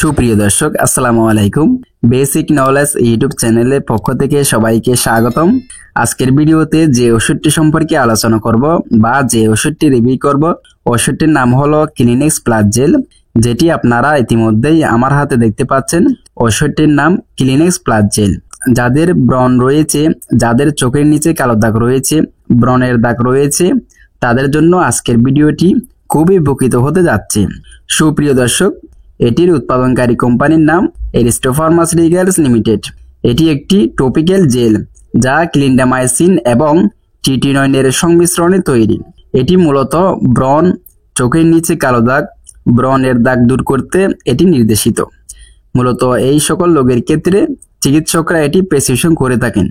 সুপ্রিয় দর্শক আসসালামু আলাইকুম। বেসিক নলেজ ইউটিউব চ্যানেলের পক্ষ থেকে সবাইকে স্বাগতম। আজকের ভিডিওতে যে ওষুধটি সম্পর্কে আলোচনা করব বা যে ওষুধটি রিভিউ করব, ওষুধটির নাম হলো ক্লিনেক্স প্লাস জেল, যেটি আপনারা ইতিমধ্যেই আমার হাতে দেখতে পাচ্ছেন। ওষুধটির নাম ক্লিনেক্স প্লাস জেল। যাদের ব্রণ রয়েছে, যাদের চোখের নিচে কালো দাগ রয়েছে, ব্রণের দাগ রয়েছে, তাদের জন্য আজকের ভিডিওটি খুবই উপকৃত হতে যাচ্ছে। সুপ্রিয় দর্শক, এটির উৎপাদনকারী কোম্পানির নাম এরিস্টো ফার্মাসিউটিক্যালস লিমিটেড। এটি একটি টপিক্যাল জেল যা ক্লিন্ডামাইসিন এবং ট্রিটিনয়েনের সংমিশ্রণে তৈরি। এটি মূলত ব্রণ, চোখের নিচে কালো দাগ, ব্রণের দাগ দূর করতে এটি নির্দেশিত। মূলত এই সকল রোগের ক্ষেত্রে চিকিৎসকরা এটি প্রেসক্রিপশন করে থাকেন।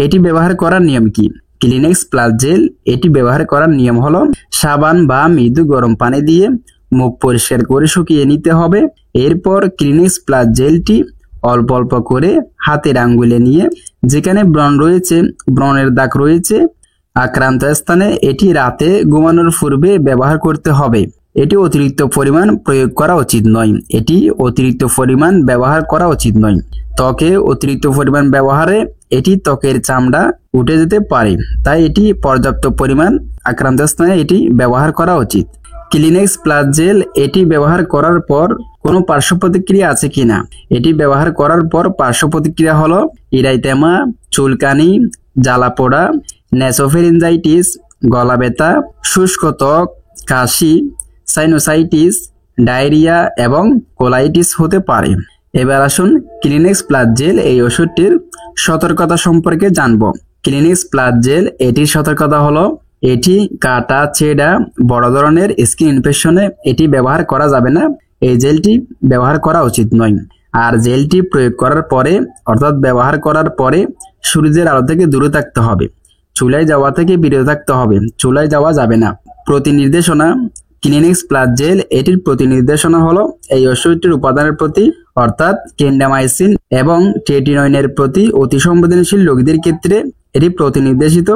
এটি ব্যবহার করার নিয়ম কি? ক্লিনেক্স প্লাস জেল এটি ব্যবহার করার নিয়ম হলো সাবান বা মৃদু গরম পানি দিয়ে মুখ পরিষ্কার করে শুকিয়ে নিতে হবে। এরপর ক্লিনেক্স প্লাস জেলটি অল্প অল্প করে হাতের আঙ্গুলে নিয়ে যেখানে ব্রণ রয়েছে, ব্রণের দাগ রয়েছে, আক্রান্ত স্থানে এটি রাতে ঘুমানোর পূর্বে ব্যবহার করতে হবে। এটি অতিরিক্ত পরিমাণ প্রয়োগ করা উচিত নয়। এটি অতিরিক্ত পরিমাণ ব্যবহার করা উচিত নয়। ত্বকে অতিরিক্ত পরিমাণ ব্যবহারে এটি ত্বকের চামড়া উঠে যেতে পারে, তাই এটি পর্যাপ্ত পরিমাণ আক্রান্ত স্থানে এটি ব্যবহার করা উচিত। ক্লিনেক্স প্লাস জেল এটি ব্যবহার করার পর কোনো পার্শ্ব প্রতিক্রিয়া আছে কিনা? এটি ব্যবহার করার পর পার্শ্ব প্রতিক্রিয়া হলো ইরাইতেমা, চুলকানি, জ্বালা পোড়া, নেসোফেরিনজাইটিস, গলা ব্যথা, শুষ্ক ত্বক, কাশি, সাইনোসাইটিস, ডায়রিয়া এবং কোলাইটিস হতে পারে। এবার আসুন ক্লিনেক্স প্লাস জেল এই ওষুধটির সতর্কতা সম্পর্কে জানব। ক্লিনেক্স প্লাস জেল এটির সতর্কতা হলো এটি কাটা, ছেঁড়া, বড় ধরনের স্কিন ইনফেকশনে এটি ব্যবহার করা যাবে না। এই জেলটি ব্যবহার করা উচিত নয়। আর জেলটি প্রয়োগ করার পরে অর্থাৎ ব্যবহার করার পরে সূর্যের আলো থেকে দূরে থাকতে হবে। চুলায় যাওয়া থেকে বিরত থাকতে হবে। চুলায় যাওয়া যাবে না। প্রতি নির্দেশনা ক্লিনেক্স প্লাস জেল এটির প্রতি নির্দেশনা হলো এই ওষুধটির উপাদানের প্রতি অর্থাৎ ক্লিন্ডামাইসিন এবং ট্রিটিনয়েনের প্রতি অতি সংবেদনশীল রোগীদের ক্ষেত্রে এটি প্রতি নির্দেশিত।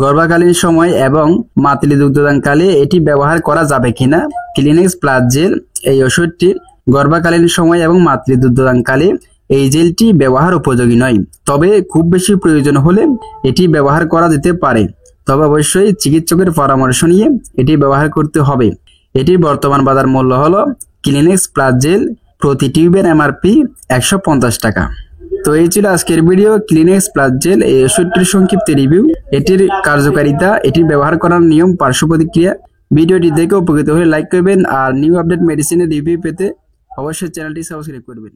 গর্ভকালীন সময় এবং মাতৃ দুগ্ধদানকালে এটি ব্যবহার করা যাবে কিনা? ক্লিনেক্স প্লাস জেল এই ওষুধটি গর্ভকালীন সময় এবং মাতৃ দুগ্ধদানকালে এই জেলটি ব্যবহার উপযোগী নয়। তবে খুব বেশি প্রয়োজন হলে এটি ব্যবহার করা যেতে পারে। তবে অবশ্যই চিকিৎসকের পরামর্শ নিয়ে এটি ব্যবহার করতে হবে। এটির বর্তমান বাজার মূল্য হলো ক্লিনেক্স প্লাস জেল প্রতি টিউবের এমআরপি 150 টাকা। তো এই ছিল আজকের ভিডিও ক্লিনেক্স প্লাস জেল এই ওষুধটির সংক্ষিপ্ত রিভিউ, এটির কার্যকারিতা, এটি ব্যবহার করার নিয়ম, পার্শ্ব প্রতিক্রিয়া। ভিডিওটি দেখে উপকৃত হলে লাইক করবেন আর নিউ আপডেট মেডিসিনের রিভিউ পেতে অবশ্যই চ্যানেলটি সাবস্ক্রাইব করবেন।